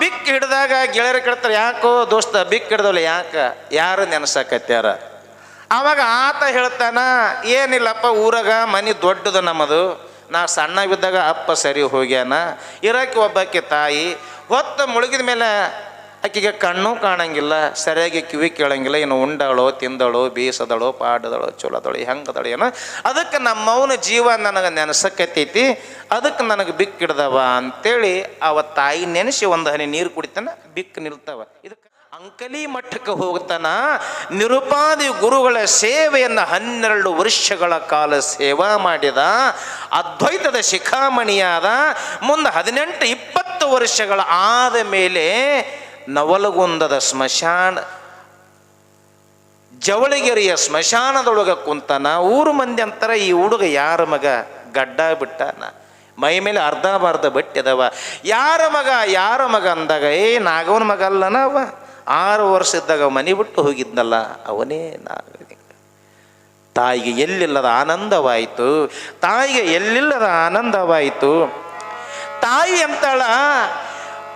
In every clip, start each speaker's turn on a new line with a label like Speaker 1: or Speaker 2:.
Speaker 1: ಬಿಕ್ ಹಿಡ್ದಾಗ ಗೆಳೆಯರು ಕೇಳ್ತಾರೆ, ಯಾಕೋ ದೋಸ್ತ ಬಿಕ್ ಹಿಡ್ದವಲ್ಲ, ಯಾರು ನೆನಸಕತ್ಯಾರ? ಆವಾಗ ಆತ ಹೇಳ್ತಾನ, ಏನಿಲ್ಲಪ್ಪ, ಊರಾಗ ಮನೆ ದೊಡ್ಡದು ನಮ್ಮದು, ನಾ ಸಣ್ಣ ಬಿದ್ದಾಗ ಅಪ್ಪ ಸರಿ ಹೋಗ್ಯಾನ, ಇರೋಕ್ಕೆ ಒಬ್ಬಾಕೆ ತಾಯಿ, ಹೊತ್ತು ಮುಳುಗಿದ ಮೇಲೆ ಆಕೆಗೆ ಕಣ್ಣು ಕಾಣಂಗಿಲ್ಲ, ಸರಿಯಾಗಿ ಕಿವಿ ಕೇಳಂಗಿಲ್ಲ, ಇನ್ನು ಉಂಡಾಳೋ ತಿಂದಳೋ ಬೇಸದಳೋ ಪಾಡದಳೋ ಚೊಲದಳೋ ಹೆಂಗದಳು ಏನೋ, ಅದಕ್ಕೆ ನಮ್ಮವನ ಜೀವ ನನಗೆ ನೆನಸಕತ್ತೈತಿ, ಅದಕ್ಕೆ ನನಗೆ ಬಿಕ್ಕಿಡ್ದವ ಅಂತೇಳಿ ಅವ ತಾಯಿ ನೆನೆಸಿ ಒಂದು ಹನಿ ನೀರು ಕುಡಿತಾನ, ಬಿಕ್ ನಿಲ್ತವ. ಇದಕ್ಕೆ ಅಂಕಲಿ ಮಠಕ್ಕೆ ಹೋಗ್ತಾನ. ನಿರುಪಾದಿ ಗುರುಗಳ ಸೇವೆಯನ್ನು 12 ವರ್ಷಗಳ ಕಾಲ ಸೇವಾ ಮಾಡಿದ, ಅದ್ವೈತದ ಶಿಖಾಮಣಿಯಾದ. ಮುಂದೆ 18-20 ವರ್ಷಗಳ ಆದ ಮೇಲೆ ನವಲಗುಂದದ ಜವಳಗಿರಿಯ ಸ್ಮಶಾನದೊಳಗೆ ಕುಂತಾನ. ಊರು ಮಂದಿ ಅಂತಾರ, ಈ ಹುಡುಗ ಯಾರ ಮಗ, ಗಡ್ಡ ಬಿಟ್ಟಾನ, ಮೈ ಮೇಲೆ ಅರ್ಧ ಬಟ್ಟೆ ಅದಾವ, ಯಾರ ಮಗ ಅಂದಾಗ, ನಾಗವನ ಮಗ ಅಲ್ಲನ ಅವ, 6 ವರ್ಷ ಇದ್ದಾಗ ಮನೆ ಬಿಟ್ಟು ಹೋಗಿದ್ನಲ್ಲ ಅವನೇ ನಾಗಲಿಂಗ. ತಾಯಿಗೆ ಎಲ್ಲಿಲ್ಲದ ಆನಂದವಾಯಿತು. ತಾಯಿ ಅಂತಾಳ,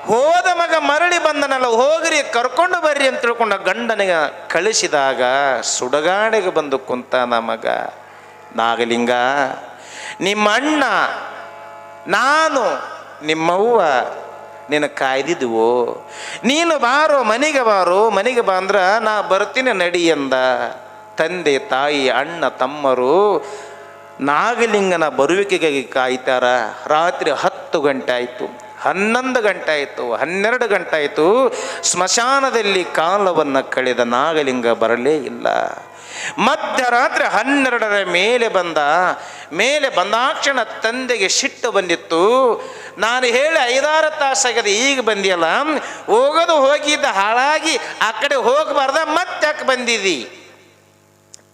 Speaker 1: ಹೋದ ಮಗ ಮರಳಿ ಬಂದನಲ್ಲ, ಹೋಗ್ರಿ ಕರ್ಕೊಂಡು ಬರ್ರಿ ಅಂತ ತಿಳ್ಕೊಂಡ ಗಂಡನಿಗೆ ಕಳಿಸಿದಾಗ ಸುಡಗಾಡೆಗೆ ಬಂದು ಕುಂತಾನ ಮಗ. ನಾಗಲಿಂಗ, ನಿಮ್ಮ ಅಣ್ಣ ನಾನು ನಿಮ್ಮವ್ವ ನಿನ್ನ ಕಾಯ್ದಿದ್ವು, ನೀನು ಬಾರೋ ಮನೆಗೆ ಬಾ ಅಂದ್ರ ನಾ ಬರ್ತೀನಿ ನಡಿ ಎಂದ. ತಂದೆ ತಾಯಿ ಅಣ್ಣ ತಮ್ಮರು ನಾಗಲಿಂಗನ ಬರುವಿಕೆಗಾಗಿ ಕಾಯ್ತಾರ. ರಾತ್ರಿ 10 ಗಂಟೆ ಆಯಿತು, 11 ಗಂಟೆ ಆಯಿತು, 12 ಗಂಟೆ ಆಯಿತು. ಸ್ಮಶಾನದಲ್ಲಿ ಕಾಲವನ್ನು ಕಳೆದ ನಾಗಲಿಂಗ ಬರಲೇ ಇಲ್ಲ. ಮಧ್ಯರಾತ್ರಿ 12ರ ಮೇಲೆ ಬಂದಾಕ್ಷಣ ತಂದೆಗೆ ಸಿಟ್ಟು ಬಂದಿತ್ತು. ನಾನು ಹೇಳಿ 5-6 ತಾಸಾಗದೆ, ಈಗ ಬಂದಿಯಲ್ಲ, ಹೋಗೋದು ಹೋಗಿದ್ದ ಹಾಳಾಗಿ ಆ ಕಡೆ ಹೋಗಬಾರ್ದ, ಮತ್ತೆ ಯಾಕೆ ಬಂದಿದ್ದಿ?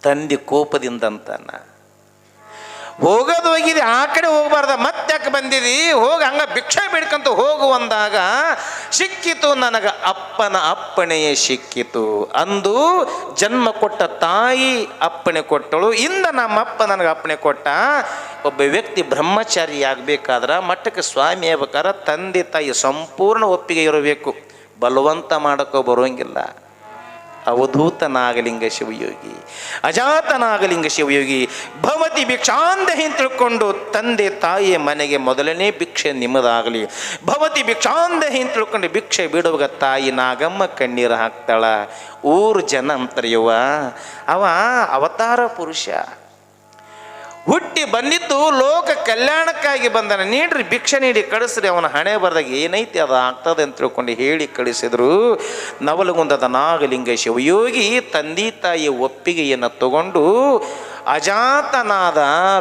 Speaker 1: ತಂದೆ ಕೋಪದಿಂದ ಅಂತಾನ, ಹೋಗೋದು ಹೋಗಿದೆ, ಆ ಕಡೆ ಹೋಗಬಾರ್ದ, ಮತ್ತೆ ಯಾಕೆ ಬಂದಿದಿ? ಹೋಗಿ ಹಂಗ ಭಿಕ್ಷೆ ಬೇಡ್ಕಂತ ಹೋಗುವಂದಾಗ ಸಿಕ್ಕಿತು ನನಗೆ ಅಪ್ಪನ ಅಪ್ಪಣೆಯೇ ಸಿಕ್ಕಿತು. ಅಂದು ಜನ್ಮ ಕೊಟ್ಟ ತಾಯಿ ಅಪ್ಪಣೆ ಕೊಟ್ಟಳು, ಇಂದ ನಮ್ಮಪ್ಪ ನನಗೆ ಅಪ್ಪಣೆ ಕೊಟ್ಟ. ಒಬ್ಬ ವ್ಯಕ್ತಿ ಬ್ರಹ್ಮಚಾರಿ ಆಗಬೇಕಾದ್ರೆ, ಮಠಕ್ಕೆ ಸ್ವಾಮಿ ಆಗ್ಬೇಕಾದ್ರೆ ತಂದೆ ತಾಯಿ ಸಂಪೂರ್ಣ ಒಪ್ಪಿಗೆ ಇರಬೇಕು, ಬಲವಂತ ಮಾಡೋಕ್ಕೋ ಬರೋಂಗಿಲ್ಲ. ಅವಧೂತ ನಾಗಲಿಂಗ ಶಿವಯೋಗಿ, ಅಜಾತ ನಾಗಲಿಂಗ ಶಿವಯೋಗಿ ಭವತಿ ಭಿಕ್ಷಾಂದೇಹಿ ತಿಳ್ಕೊಂಡು ತಂದೆ ತಾಯಿಯ ಮನೆಗೆ ಮೊದಲನೇ ಭಿಕ್ಷೆ ನಿಮ್ಮದಾಗಲಿ, ಭವತಿ ಭಿಕ್ಷಾಂದೇಹಿ ತಿಳ್ಕೊಂಡು ಭಿಕ್ಷೆ ಬಿಡುವಾಗ ತಾಯಿ ನಾಗಮ್ಮ ಕಣ್ಣೀರು ಹಾಕ್ತಾಳ. ಊರು ಜನ ಅಂತರಿಯುವ ಅವ ಅವತಾರ ಪುರುಷ, ಹುಟ್ಟಿ ಬಂದಿದ್ದು ಲೋಕ ಕಲ್ಯಾಣಕ್ಕಾಗಿ ಬಂದನ. ನೀಡ್ರಿ ಭಿಕ್ಷೆ ನೀಡಿ ಕಳಿಸ್ರಿ, ಅವನ ಹಣೆ ಬರೆದಾಗ ಏನೈತಿ ಅದು ಆಗ್ತದೆ ಅಂತ ತಿಳ್ಕೊಂಡು ಹೇಳಿ ಕಳಿಸಿದ್ರು. ನವಲಗುಂದದ ನಾಗಲಿಂಗ ಶಿವಯೋಗಿ ತಂದೆ ತಾಯಿಯ ಒಪ್ಪಿಗೆಯನ್ನು ತಗೊಂಡು ಅಜಾತನಾದ,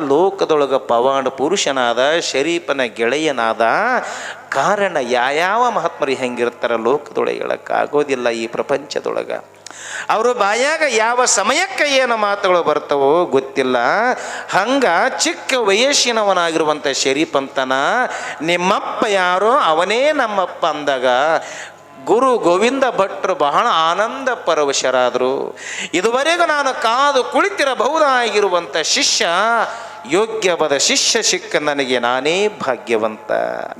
Speaker 1: ಲೋಕದೊಳಗ ಪವಾಡ ಪುರುಷನಾದ, ಶರೀಫನ ಗೆಳೆಯನಾದ. ಕಾರಣ ಯಾವ ಮಹಾತ್ಮರು ಹೆಂಗಿರ್ತಾರ ಲೋಕದೊಳಗೆ ಹೇಳಕ್ಕಾಗೋದಿಲ್ಲ. ಈ ಪ್ರಪಂಚದೊಳಗ ಅವರು ಬಾಯಾಗ ಯಾವ ಸಮಯಕ್ಕೆ ಏನು ಮಾತುಗಳು ಬರ್ತವೋ ಗೊತ್ತಿಲ್ಲ. ಹಂಗ ಚಿಕ್ಕ ವಯಸ್ಸಿನವನಾಗಿರುವಂಥ ಶರೀಫ್ ಅಂತನ, ನಿಮ್ಮಪ್ಪ ಯಾರೋ ಅವನೇ ನಮ್ಮಪ್ಪ ಅಂದಾಗ ಗುರು ಗೋವಿಂದ ಭಟ್ರು ಬಹಳ ಆನಂದ ಪರವಶರಾದರು. ಇದುವರೆಗೂ ನಾನು ಕಾದು ಕುಳಿತಿರಬಹುದಾಗಿರುವಂಥ ಶಿಷ್ಯ, ಯೋಗ್ಯವಾದ ಶಿಷ್ಯ ಸಿಕ್ಕ ನನಗೆ ನಾನೇ ಭಾಗ್ಯವಂತ,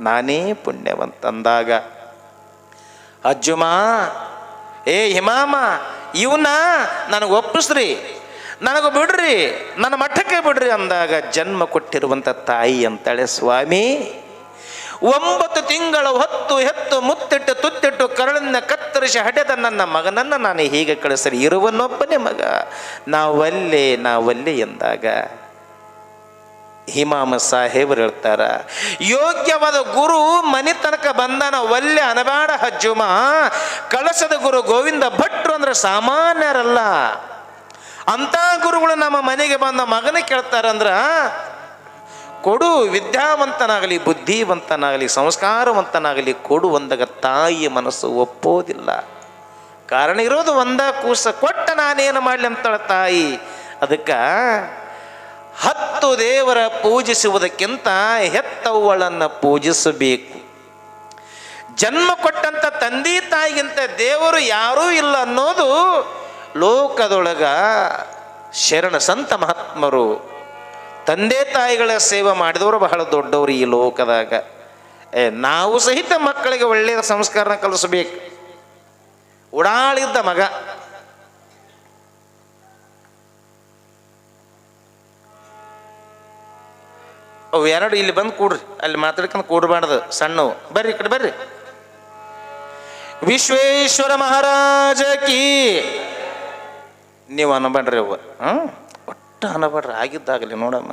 Speaker 1: ನಾನೇ ಪುಣ್ಯವಂತ ಅಂದಾಗ, ಅಜ್ಜುಮ, ಹಿಮಾಮ, ಇವನ್ನ ನನಗೆ ಒಪ್ಪಿಸ್ರಿ, ನನಗೆ ಬಿಡ್ರಿ, ನನ್ನ ಮಠಕ್ಕೆ ಬಿಡ್ರಿ ಅಂದಾಗ ಜನ್ಮ ಕೊಟ್ಟಿರುವಂಥ ತಾಯಿ ಅಂತಾಳೆ, ಸ್ವಾಮಿ 9 ತಿಂಗಳ ಹೊತ್ತು ಹೆತ್ತು ಮುತ್ತಿಟ್ಟು ತುತ್ತಿಟ್ಟು ಕರಳನ್ನ ಕತ್ತರಿಸಿ ಹಡೆದ ನನ್ನ ಮಗನನ್ನು ನಾನು ಹೀಗೆ ಕಳಿಸಲಿ, ಇರುವನೊಬ್ಬನೇ ಮಗ, ನಾವಲ್ಲೇ ಎಂದಾಗ ಹಿಮಾಮ ಸಾಹೇಬರು ಹೇಳ್ತಾರ, ಯೋಗ್ಯವಾದ ಗುರು ಮನೆ ತನಕ ಬಂದಾನ, ಒಲ್ಲೆ ಅನಬೇಡ ಹಜ್ಜುಮ. ಕಳಸದ ಗುರು ಗೋವಿಂದ ಭಟ್ರು ಅಂದ್ರೆ ಸಾಮಾನ್ಯರಲ್ಲ. ಅಂತ ಗುರುಗಳು ನಮ್ಮ ಮನೆಗೆ ಬಂದ ಮಗನ ಕೇಳ್ತಾರಂದ್ರ, ಕೊಡು, ವಿದ್ಯಾವಂತನಾಗಲಿ, ಬುದ್ಧಿವಂತನಾಗಲಿ, ಸಂಸ್ಕಾರವಂತನಾಗಲಿ ಕೊಡು ಅಂದಾಗ ತಾಯಿಯ ಮನಸ್ಸು ಒಪ್ಪೋದಿಲ್ಲ. ಕಾರಣ ಇರೋದು ಒಂದ ಕೂಸ, ಕೊಟ್ಟ ನಾನೇನು ಮಾಡಲಿ ಅಂತಾಳ ತಾಯಿ. ಅದಕ್ಕೆ 10 ದೇವರ ಪೂಜಿಸುವುದಕ್ಕಿಂತ ಹೆತ್ತವ್ವಳನ್ನು ಪೂಜಿಸಬೇಕು. ಜನ್ಮ ಕೊಟ್ಟಂಥ ತಂದೆ ತಾಯಿಗಿಂತ ದೇವರು ಯಾರೂ ಇಲ್ಲ ಅನ್ನೋದು ಲೋಕದೊಳಗ ಶರಣ ಸಂತ ಮಹಾತ್ಮರು, ತಂದೆ ತಾಯಿಗಳ ಸೇವೆ ಮಾಡಿದವರು ಬಹಳ ದೊಡ್ಡವರು ಈ ಲೋಕದಾಗ. ನಾವು ಸಹಿತ ಮಕ್ಕಳಿಗೆ ಒಳ್ಳೆಯ ಸಂಸ್ಕಾರನ ಕಲಿಸಬೇಕು. ಉಡಾಳಿದ್ದ ಮಗ ಅವು ಎರಡು ಇಲ್ಲಿ ಬಂದು ಕೂಡ್ರಿ, ಅಲ್ಲಿ ಮಾತಾಡ್ಕೊಂಡು ಕೂಡಬಾರ್ದು ಸಣ್ಣವು. ಬರ್ರಿ ಈ ಕಡೆ ಬರ್ರಿ. ವಿಶ್ವೇಶ್ವರ ಮಹಾರಾಜ ಕೀ ನೀವು ಅನ್ನಬೇಡ್ರಿ ಅವ್ವ, ಒಟ್ಟು ಅನ್ನಬೇಡ್ರಿ, ಆಗಿದ್ದಾಗಲಿ ನೋಡಮ್ಮ.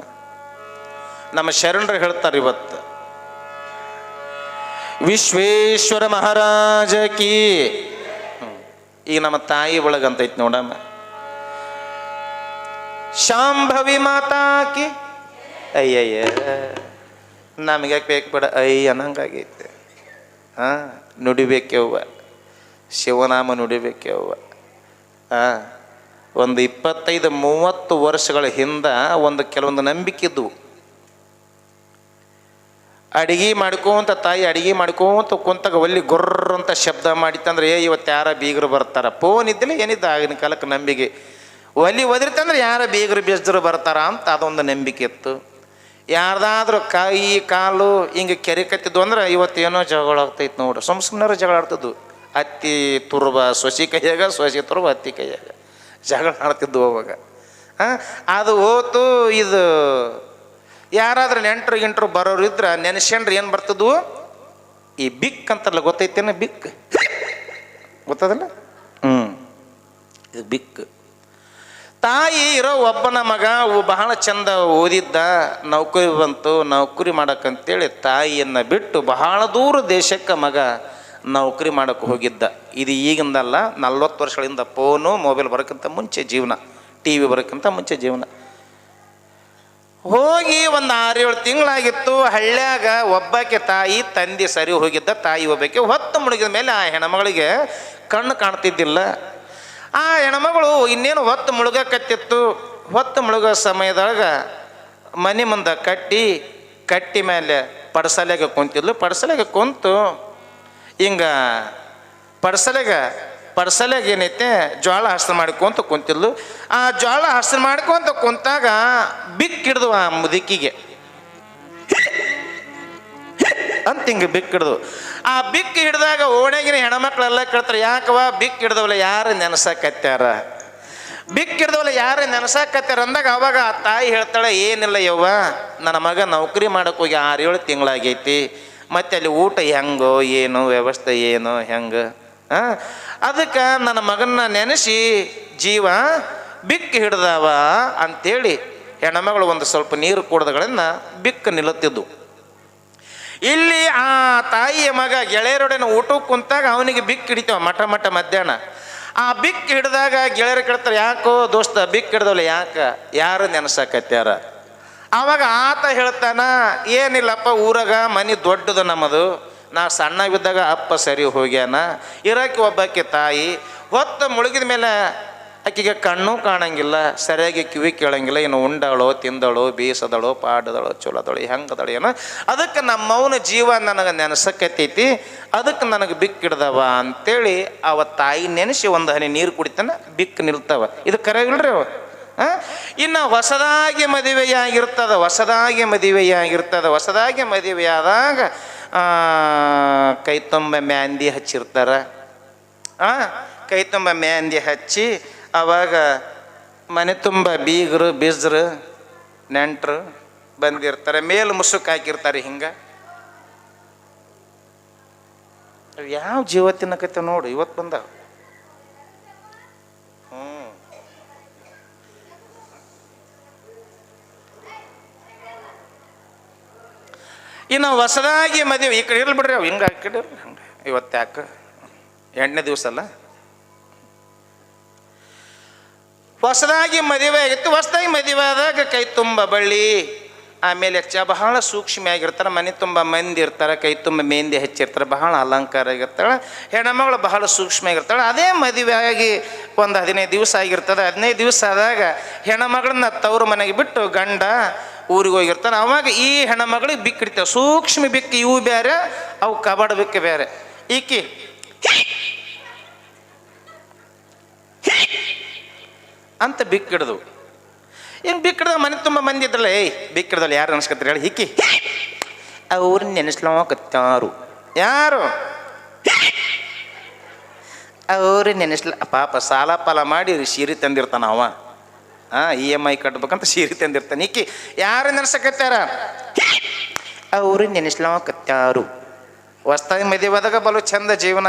Speaker 1: ನಮ್ಮ ಶರಣರು ಹೇಳ್ತಾರೆ ಇವತ್ತು ವಿಶ್ವೇಶ್ವರ ಮಹಾರಾಜ ಕೀ. ಈಗ ನಮ್ಮ ತಾಯಿ ಒಳಗಂತೈತಿ ನೋಡಮ್ಮ, ಶಾಂಭವಿ ಮಾತಾ ಕಿ. ಅಯ್ಯಯ್ಯ ನಮಗೆ ಬೇಕು ಬೇಡ ಅಯ್ಯ ಅನ್ನಂಗಾಗೈತೆ. ನುಡಿಬೇಕವ್ವ, ಶಿವನಾಮ ನುಡಿಬೇಕವ್ವ. ಒಂದು 25-30 ವರ್ಷಗಳ ಹಿಂದೆ ಕೆಲವೊಂದು ನಂಬಿಕೆ ಇದ್ದವು. ಅಡಿಗೆ ಮಾಡ್ಕೋಂತ ತಾಯಿ ಅಡಿಗೆ ಮಾಡ್ಕೋಂತ ಕುಂತಾಗ ಒಲ್ಲಿ ಗೊರ್ರ ಅಂತ ಶಬ್ದ ಮಾಡಿತ್ತಂದ್ರೆ ಇವತ್ತು ಯಾರ ಬೀಗರು ಬರ್ತಾರ. ಫೋನ್ ಇದ್ದಿಲ್ಲ ಏನಿದ್ದ ಆಗಿನ ಕಾಲಕ್ಕೆ ನಂಬಿಕೆ. ಒಲಿ ಒದಿರ್ತಂದ್ರೆ ಯಾರ ಬೀಗರು ಬೇಸ್ದರು ಬರ್ತಾರ ಅಂತ ಅದೊಂದು ನಂಬಿಕೆ ಇತ್ತು. ಯಾರ್ದಾದ್ರೂ ಕೈ ಕಾಲು ಹಿಂಗೆ ಕೆರೆಕತ್ತಿದ್ವು ಅಂದ್ರೆ ಇವತ್ತೇನೋ ಜಗಳ ಆಗ್ತೈತೆ ನೋಡ್ರಿ. ಸುಮ್ಮನೆ ಜಗಳ ಆಡ್ತಿದ್ವು. ಅತ್ತಿ ತುರ್ಬ ಸೊಸಿ ಕೈಯಾಗ, ಸೊಸಿ ತುರ್ಬ ಅತ್ತಿ ಕೈಯಾಗ ಜಗಳ ಆಡ್ತಿದ್ವು ಅವಾಗ. ಅದು ಹೋತು. ಇದು ಯಾರಾದ್ರೂ ನೆಂಟ್ರು ಗಿಂಟ್ರು ಬರೋರು ಇದ್ರೆ ನೆನೆಸ್ಕೊಂಡ್ರೆ ಏನು ಬರ್ತಿದ್ವು, ಈ ಬಿಕ್ ಅಂತಲ್ಲ, ಗೊತ್ತೈತೇನ ಬಿಕ್? ಗೊತ್ತದಲ್ಲ? ಇದು ಬಿಕ್. ತಾಯಿ ಇರೋ ಒಬ್ಬನ ಮಗ ಬಹಳ ಚಂದ ಓದಿದ್ದ, ನೌಕರಿ ಬಂತು, ನೌಕರಿ ಮಾಡಕ್ಕಂತೇಳಿ ತಾಯಿಯನ್ನು ಬಿಟ್ಟು ಬಹಳ ದೂರ ದೇಶಕ್ಕೆ ಮಗ ನೌಕರಿ ಮಾಡೋಕ್ಕೆ ಹೋಗಿದ್ದ. ಇದು ಈಗಿಂದಲ್ಲ, 40 ವರ್ಷಗಳಿಂದ. ಫೋನು ಮೊಬೈಲ್ ಬರೋಕ್ಕಿಂತ ಮುಂಚೆ ಜೀವನ, ಟಿ ವಿ ಬರೋಕ್ಕಿಂತ ಮುಂಚೆ ಜೀವನ. ಹೋಗಿ ಒಂದು 6-7 ತಿಂಗಳಾಗಿತ್ತು. ಹಳ್ಳ್ಯಾಗ ಒಬ್ಬಾಕೆ ತಾಯಿ ತಂದೆ ಸರಿ ಹೋಗಿದ್ದ. ತಾಯಿ ಒಬ್ಬಾಕೆ ಹೊತ್ತು ಮುಳುಗಿದ ಮೇಲೆ ಆ ಹೆಣ್ಮಗಳಿಗೆ ಕಣ್ಣು ಕಾಣ್ತಿದ್ದಿಲ್ಲ. ಆ ಹೆಣ್ಮಗಳು ಇನ್ನೇನು ಹೊತ್ತು ಮುಳುಗಕತ್ತಿತ್ತು. ಹೊತ್ತು ಮುಳುಗೋ ಸಮಯದೊಳಗೆ ಮನೆ ಮುಂದೆ ಕಟ್ಟಿ ಮೇಲೆ ಪಡಸಲೆಗೆ ಕುಂತಿದ್ಲು. ಪಡಸಲೆಗೆ ಕುಂತು ಹಿಂಗೆ ಪಡಸಲೆಗೆ ಏನೈತೆ ಜ್ವಾಳ ಹಸರು ಮಾಡ್ಕೊಂತ ಕುಂತಿದ್ಲು. ಆ ಜ್ವಾಳ ಹಸರು ಮಾಡ್ಕೊಂತ ಕುಂತಾಗ ಬಿಕ್ ಹಿಡ್ದು ಆ ಮುದುಕಿಗೆ ಅಂತ ಹಿಂಗೆ ಬಿಕ್ ಹಿಡ್ದು. ಆ ಬಿಕ್ ಹಿಡ್ದಾಗ ಓಣೆಗಿನ ಹೆಣ್ಮಕ್ಳೆಲ್ಲ ಕೇಳ್ತಾರೆ, ಯಾಕವ ಬಿಕ್ ಹಿಡ್ದವಲ್ಲ ಯಾರು ನೆನಸಾಕತ್ಯಾರ, ಬಿಕ್ ಹಿಡ್ದವಲ್ಲ ಯಾರು ನೆನಸಾಕತ್ಯಾರ ಅಂದಾಗ ಅವಾಗ ಆ ತಾಯಿ ಹೇಳ್ತಾಳೆ, ಏನಿಲ್ಲ ಯವ್ವ, ನನ್ನ ಮಗ ನೌಕರಿ ಮಾಡೋಕೆ ಹೋಗಿ 6-7 ತಿಂಗಳಾಗೈತಿ. ಮತ್ತು ಅಲ್ಲಿ ಊಟ ಹೆಂಗೋ ಏನು ವ್ಯವಸ್ಥೆ ಏನು ಹೆಂಗೆ, ಅದಕ್ಕೆ ನನ್ನ ಮಗನ್ನ ನೆನೆಸಿ ಜೀವ ಬಿಕ್ ಹಿಡ್ದವ ಅಂಥೇಳಿ ಹೆಣ್ಮಗಳು ಒಂದು ಸ್ವಲ್ಪ ನೀರು ಕುಡ್ದಗಳನ್ನು ಬಿಕ್ ನಿಲ್ಲುತ್ತಿದ್ದು. ಇಲ್ಲಿ ಆ ತಾಯಿಯ ಮಗ ಗೆಳೆಯರೊಡನೆ ಊಟಕ್ಕೆ ಕುಂತಾಗ ಅವನಿಗೆ ಬಿಕ್ ಹಿಡಿತಾವ ಮಠ ಮಧ್ಯಾಹ್ನ. ಆ ಬಿಕ್ ಹಿಡ್ದಾಗ ಗೆಳೆಯರು ಕೇಳ್ತಾರೆ, ಯಾಕೋ ದೋಸ್ತ ಬಿಕ್ ಹಿಡ್ದವಲ್ಲ ಯಾರು ನೆನಸಾಕತ್ಯಾರ? ಆವಾಗ ಆತ ಹೇಳ್ತಾನ, ಏನಿಲ್ಲಪ್ಪ, ಊರಾಗ ಮನೆ ದೊಡ್ಡದು ನಮ್ಮದು, ನಾ ಸಣ್ಣವಿದ್ದಾಗ ಅಪ್ಪ ಸರಿ ಹೋಗ್ಯಾನ, ಇರೋಕ್ಕೆ ಒಬ್ಬಾಕೆ ತಾಯಿ, ಹೊತ್ತು ಮುಳುಗಿದ ಮೇಲೆ ಆಕೆಗೆ ಕಣ್ಣು ಕಾಣಂಗಿಲ್ಲ, ಸರಿಯಾಗಿ ಕಿವಿ ಕೇಳಂಗಿಲ್ಲ, ಇನ್ನು ಉಂಡಾಳೋ ತಿಂದಳೋ ಬೇಸದಳೋ ಪಾಡದಳೋ ಚಲೋದಳೋ ಹೆಂಗದಳು ಏನೋ, ಅದಕ್ಕೆ ನಮ್ಮವನ ಜೀವ ನನಗೆ ನೆನಸಕ್ಕೈತಿ, ಅದಕ್ಕೆ ನನಗೆ ಬಿಕ್ ಹಿಡ್ದವ ಅಂತೇಳಿ ಅವ ತಾಯಿ ನೆನೆಸಿ ಒಂದು ಹನಿ ನೀರು ಕುಡಿತಾನ, ಬಿಕ್ ನಿಲ್ತವ. ಇದು ಕರೆ ಇಲ್ರಿ ಅವ. ಇನ್ನು ಹೊಸದಾಗಿ ಮದುವೆಯಾಗಿರ್ತದ, ಹೊಸದಾಗಿ ಮದುವೆಯಾದಾಗ ಕೈ ತುಂಬ ಮ್ಯಾಂದಿ ಹಚ್ಚಿರ್ತಾರ. ಕೈ ತುಂಬ ಮ್ಯಾಂದಿ ಹಚ್ಚಿ ಅವಾಗ ಮನೆ ತುಂಬ ಬೀಗರು ಬಿಜ್ರು ನೆಂಟರು ಬಂದಿರ್ತಾರೆ, ಮೇಲು ಮುಸುಕ್ ಹಾಕಿರ್ತಾರೆ. ಹಿಂಗೆ ಯಾವ ಜೀವ ತಿನ್ನಕೈತೆ ನೋಡು ಇವತ್ತು ಬಂದಾವ. ಇನ್ನು ಹೊಸದಾಗಿ ಮದುವೆ ಈ ಕಡೆ ಇರ್ಲಿ ಬಿಡ್ರಿ, ಅವು ಹಿಂಗೆ ಆ ಕಡೆ ಇರ್ಲಿ. ಹಂಗೆ ಇವತ್ತು ಯಾಕೆ 8ನೇ ದಿವಸ ಅಲ್ಲ, ಹೊಸದಾಗಿ ಮದುವೆ ಆಗಿತ್ತು. ಹೊಸದಾಗಿ ಮದುವೆ ಆದಾಗ ಕೈ ತುಂಬ ಬಳ್ಳಿ, ಆಮೇಲೆ ಬಹಳ ಸೂಕ್ಷ್ಮ ಆಗಿರ್ತಾರೆ, ಮನೆ ತುಂಬ ಮಂದಿ ಇರ್ತಾರೆ, ಕೈ ತುಂಬ ಮೆಹಂದಿ ಹಚ್ಚಿರ್ತಾರೆ, ಬಹಳ ಅಲಂಕಾರ ಆಗಿರ್ತಾಳೆ, ಹೆಣ್ಮಗಳು ಬಹಳ ಸೂಕ್ಷ್ಮ ಆಗಿರ್ತಾಳೆ. ಅದೇ ಮದುವೆ ಆಗಿ ಒಂದು 15 ದಿವಸ ಆಗಿರ್ತದೆ. 15 ದಿವಸ ಆದಾಗ ಹೆಣ್ಮಗಳನ್ನ ತವರು ಮನೆಗೆ ಬಿಟ್ಟು ಗಂಡ ಊರಿಗೆ ಹೋಗಿರ್ತಾನೆ. ಅವಾಗ ಈ ಹೆಣ್ಮಗಳಿಗೆ ಬಿಕ್ ಹಿಡಿತಾವೆ, ಸೂಕ್ಷ್ಮ ಬಿಕ್. ಇವು ಬೇರೆ, ಅವು ಕಬಾಡ್ ಬಿಕ್ ಬೇರೆ. ಈಕಿ ಅಂತ ಬಿಕ್ ಹಿಡ್ದು ಹಿಂಗೆ ಬಿಕ್ ಹಿಡ್ದಾಗ ಮನೆ ತುಂಬ ಮಂದಿ ಇದ್ರಲ್ಲ, ಬಿಕ್ ಹಿಡ್ದಲ್ಲ ಯಾರು ಅನ್ಸ್ಕೊತಾರೆ ಹೇಳಿ, ಈಕಿ ಅವ್ರು ನೆನೆಸ್ಲಕತ್ತಾರು. ಯಾರು? ಅವ್ರು ಪಾಪ ಸಾಲ ಪಾಲ ಮಾಡಿ ಸೀರೆ ತಂದಿರ್ತಾನ ಅವ. EMI ಕಟ್ಬೇಕಂತ ಸೀರೆ ತಂದಿರ್ತಾನೆ. ಈಕಿ ಯಾರು ನೆನೆಸಕತ್ತಾರ? ಅವ್ರು ನೆನೆಸ್ಲಕತ್ತಾರು. ಹೊಸದಾಗಿ ಮದುವೆಯಾದಾಗ ಬಲು ಚಂದ ಜೀವನ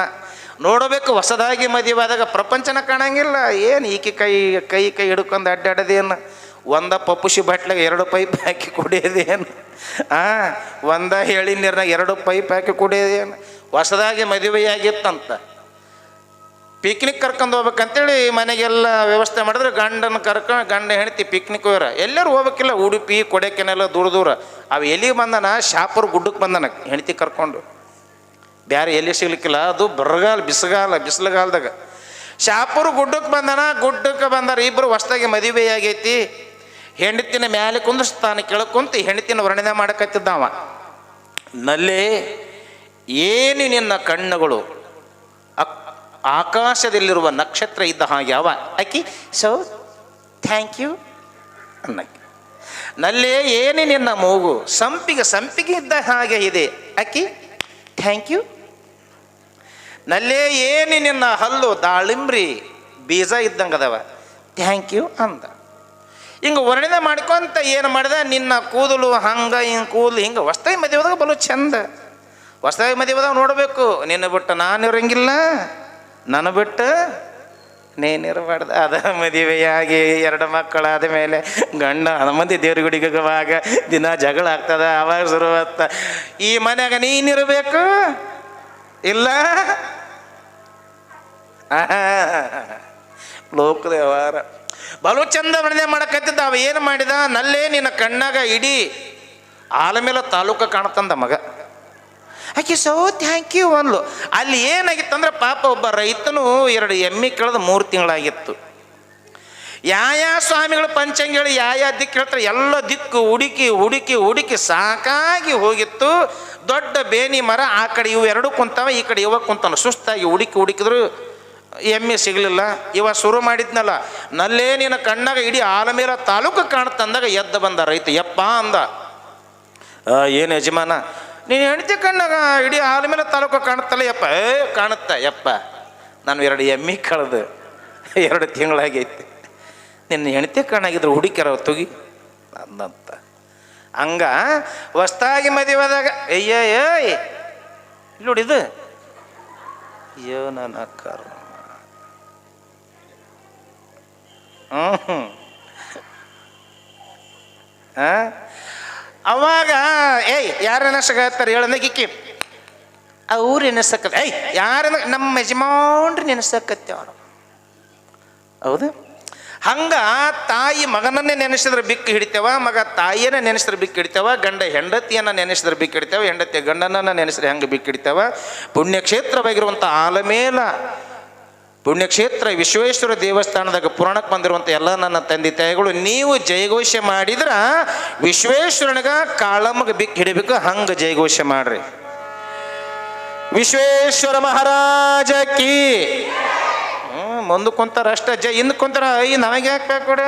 Speaker 1: ನೋಡಬೇಕು. ಹೊಸದಾಗಿ ಮದುವೆಯಾದಾಗ ಪ್ರಪಂಚನ ಕಾಣಂಗಿಲ್ಲ. ಏನು ಈಕಿ ಕೈ ಕೈ ಕೈ ಹಿಡ್ಕೊಂಡು ಅಡ್ಡಾಡೋದೇನು? ಒಂದ ಪಪ್ಪುಶಿ ಬಾಟ್ಲಾಗ 2 ಪೈಪ್ ಹಾಕಿ ಕುಡಿಯೋದೇನು? ಒಂದ ಹೇಳಿ ನೀರ್ನಾಗ 2 ಪೈಪ್ ಹಾಕಿ ಕುಡಿಯೋದೇನು? ಹೊಸದಾಗಿ ಮದುವೆಯಾಗಿತ್ತಂತ ಪಿಕ್ನಿಕ್ ಕರ್ಕೊಂಡು ಹೋಗ್ಬೇಕಂತೇಳಿ ಮನೆಗೆಲ್ಲ ವ್ಯವಸ್ಥೆ ಮಾಡಿದ್ರೆ ಗಂಡ ಹೆಂಡತಿ ಪಿಕ್ನಿಕ್ ಹೋಗ್ಯಾರ. ಎಲ್ಲರೂ ಹೋಗ್ಬೇಕಿಲ್ಲ. ಉಡುಪಿ ಕೊಡೈಕೆನಾಲ್ ದೂರ ಅವು ಎಲ್ಲಿಗೆ ಬಂದನ? ಶಾಪುರ ಗುಡ್ಡಕ್ಕೆ ಬಂದನ ಹೆಂಡತಿ ಕರ್ಕೊಂಡು. ಬ್ಯಾರೆ ಎಲ್ಲಿ ಸಿಗ್ಲಿಕ್ಕಿಲ್ಲ. ಅದು ಬರಗಾಲ ಬಿಸಿಲುಗಾಲದಾಗ ಶಾಪುರ ಗುಡ್ಡಕ್ಕೆ ಬಂದನ. ಗುಡ್ಡಕ್ಕೆ ಬಂದಾರ ಇಬ್ಬರು. ಹೊಸದಾಗಿ ಮದುವೆಯಾಗೈತಿ. ಹೆಂಡತಿನ ಮ್ಯಾಲೆ ಕುಂದಿಸ್ತಾನೆ, ಕೆಳಕುಂತು ಹೆಂಡತಿನ ವರ್ಣನೆ ಮಾಡಕತ್ತಿದ್ದಾವ. ನಲ್ಲೇ ಏನು ನಿನ್ನ ಕಣ್ಣುಗಳು ಆಕಾಶದಲ್ಲಿರುವ ನಕ್ಷತ್ರ ಇದ್ದ ಹಾಗೆ ಅವ. ಆಕಿ ಸೊ ಥ್ಯಾಂಕ್ ಯು ಅನ್ನಕ್ಕೆ. ನಲ್ಲೇ ಏನು ನಿನ್ನ ಮೂಗು ಸಂಪಿಗೆ ಇದ್ದ ಹಾಗೆ ಇದೆ. ಆಕಿ ಥ್ಯಾಂಕ್ ಯು. ನಲ್ಲೇ ಏನು ನಿನ್ನ ಹಲ್ಲು ದಾಳಿಂಬ್ರಿ ಬೀಜ ಇದ್ದಂಗದವ. ಥ್ಯಾಂಕ್ ಯು ಅಂದ. ಹಿಂಗೆ ವರ್ಣನೆ ಮಾಡ್ಕೊಂತ ಏನು ಮಾಡಿದ? ನಿನ್ನ ಕೂದಲು ಹಂಗೆ ಕೂದಲು ಹಿಂಗೆ. ಹೊಸ್ದಾಗಿ ಮದುವೆದಾಗ ಬಲು ಚಂದ. ಹೊಸ್ದಾಗಿ ಮದುವೆದಾಗ ನೋಡಬೇಕು. ನಿನ್ನ ಬಿಟ್ಟು ನಾನು ಇರಂಗಿಲ್ಲ, ನನ್ನ ಬಿಟ್ಟು ನೀನಿರಬಾರ್ದು. ಅದ ಮದುವೆಯಾಗಿ 2 ಮಕ್ಕಳಾದ ಮೇಲೆ ಗಂಡ ಮಂದಿ ದೇವ್ರ ಗುಡಿಗೆ ಹೋಗುವಾಗ ದಿನ ಜಗಳ ಆಗ್ತದ. ಅವಾಗ ಶುರುವಾಗ್ತ ಈ ಮನ್ಯಾಗ ನೀನಿರಬೇಕು ಇಲ್ಲ ಲೋಕದ ವ್ಯವಹಾರ. ಬಲು ಚಂದ ವರ್ಣನೆ ಮಾಡಕತ್ತಿದ್ದ. ಅವ ಏನು ಮಾಡಿದ? ನಲ್ಲೇ ನಿನ್ನ ಕಣ್ಣಾಗ ಇಡೀ ಆಲಮೇಲ ತಾಲೂಕ ಕಾಣ್ತಂದ ಮಗ. ಆಕೆ ಸೋ ಥ್ಯಾಂಕ್ ಯು ಅಂದ್ಲು. ಅಲ್ಲಿ ಏನಾಗಿತ್ತಂದ್ರೆ ಪಾಪ ಒಬ್ಬ ರೈತನು 2 ಎಮ್ಮೆ ಕಳೆದ 3 ತಿಂಗಳಾಗಿತ್ತು. ಯಾವ ಸ್ವಾಮಿಗಳು ಪಂಚಂಗಿಗಳು ಯಾವ ದಿಕ್ಕು ಹೇಳ್ತಾರೆ ಎಲ್ಲ ದಿಕ್ಕು ಹುಡುಕಿ ಸಾಕಾಗಿ ಹೋಗಿತ್ತು. ದೊಡ್ಡ ಬೇನಿ ಮರ ಆ ಕಡೆ ಇವು 2 ಕುಂತಾವ, ಈ ಕಡೆ ಇವ ಕುಂತಾನ. ಸುಸ್ತಾಗಿ ಹುಡುಕಿದ್ರು ಎಮ್ಮೆ ಸಿಗಲಿಲ್ಲ. ಇವ ಶುರು ಮಾಡಿದ್ನಲ್ಲ, ನಲ್ಲೇ ನಿನ್ನ ಕಣ್ಣಾಗ ಇಡೀ ಆಲಮೇಲ ತಾಲೂಕು ಕಾಣ್ತಂದಾಗ ಎದ್ದ ಬಂದ ರೈತ. ಯಪ್ಪ ಅಂದ. ಏನು ಯಜಮಾನ, ನೀನು ಹೆಂಡತಿ ಕಣ್ಣಾಗ ಇಡೀ ಆಲಮೇಲ ತಾಲೂಕು ಕಾಣುತ್ತಲ್ಲ? ಯಪ್ಪ ಕಾಣುತ್ತ. ಯಪ್ಪ ನಾನು 2 ಎಮ್ಮೆ ಕಳೆದು 2 ತಿಂಗಳಾಗೈತಿ. ನಿನ್ನ ಹೆಂಡತಿ ಕಣ್ಣಾಗಿದ್ರು ಹುಡುಕ್ಯಾರ ತುಗಿ ಅಂದಂತ. ಹಂಗ ಹೊಸ್ದಾಗಿ ಮದುವೆದಾಗ ಏಯ್ ನೋಡಿದು ಅಯ್ಯೋ ನನ್ನ ಕರ್ ಅವಾಗ ಯಾರು ನೆನೆಸಕತ್ತಾರೆ ಹೇಳಂದಕ್ಕಿಕ್ಕಿ ಅವ್ರು ನೆನೆಸಕ ಯಾರ ನಮ್ಮ ಯಜಮಾನ್ರು ನೆನೆಸಕತ್ತೆ ಅವರು. ಹೌದು. ಹಂಗ ತಾಯಿ ಮಗನನ್ನೇ ನೆನೆಸಿದ್ರೆ ಬಿಕ್ಕು ಹಿಡಿತೇವ, ಮಗ ತಾಯಿಯನ್ನ ನೆನೆಸಿದ್ರೆ ಬಿಕ್ಕು ಹಿಡಿತೇವ, ಗಂಡ ಹೆಂಡತಿಯನ್ನು ನೆನೆಸಿದ್ರೆ ಬಿಕ್ಕು ಹಿಡಿತೇವ, ಹೆಂಡತಿ ಗಂಡನನ್ನು ನೆನೆಸಿದ್ರೆ ಹೆಂಗೆ ಬಿಕ್ಕು ಹಿಡಿತೇವ. ಪುಣ್ಯಕ್ಷೇತ್ರವಾಗಿರುವಂಥ ಆಲಮೇಲ ಪುಣ್ಯಕ್ಷೇತ್ರ ವಿಶ್ವೇಶ್ವರ ದೇವಸ್ಥಾನದಾಗ ಪುರಾಣಕ್ಕೆ ಬಂದಿರುವಂಥ ಎಲ್ಲ ನನ್ನ ತಂದೆ ತಾಯಿಗಳು, ನೀವು ಜಯಘೋಷ ಮಾಡಿದ್ರ ವಿಶ್ವೇಶ್ವರನಿಗ ಕಾಳಮ್ಮಗೆ ಬಿಕ್ಕು ಹಿಡಿಬೇಕು. ಹಂಗೆ ಜಯಘೋಷ ಮಾಡ್ರಿ. ವಿಶ್ವೇಶ್ವರ ಮಹಾರಾಜ ಕಿ. ಮುಂದೆ ಕುಂತಾರ ಅಷ್ಟ. ಹಿಂದೆ ಕುಂತಾರ ನಮಗೆ ಯಾಕೆ ಕೊಡ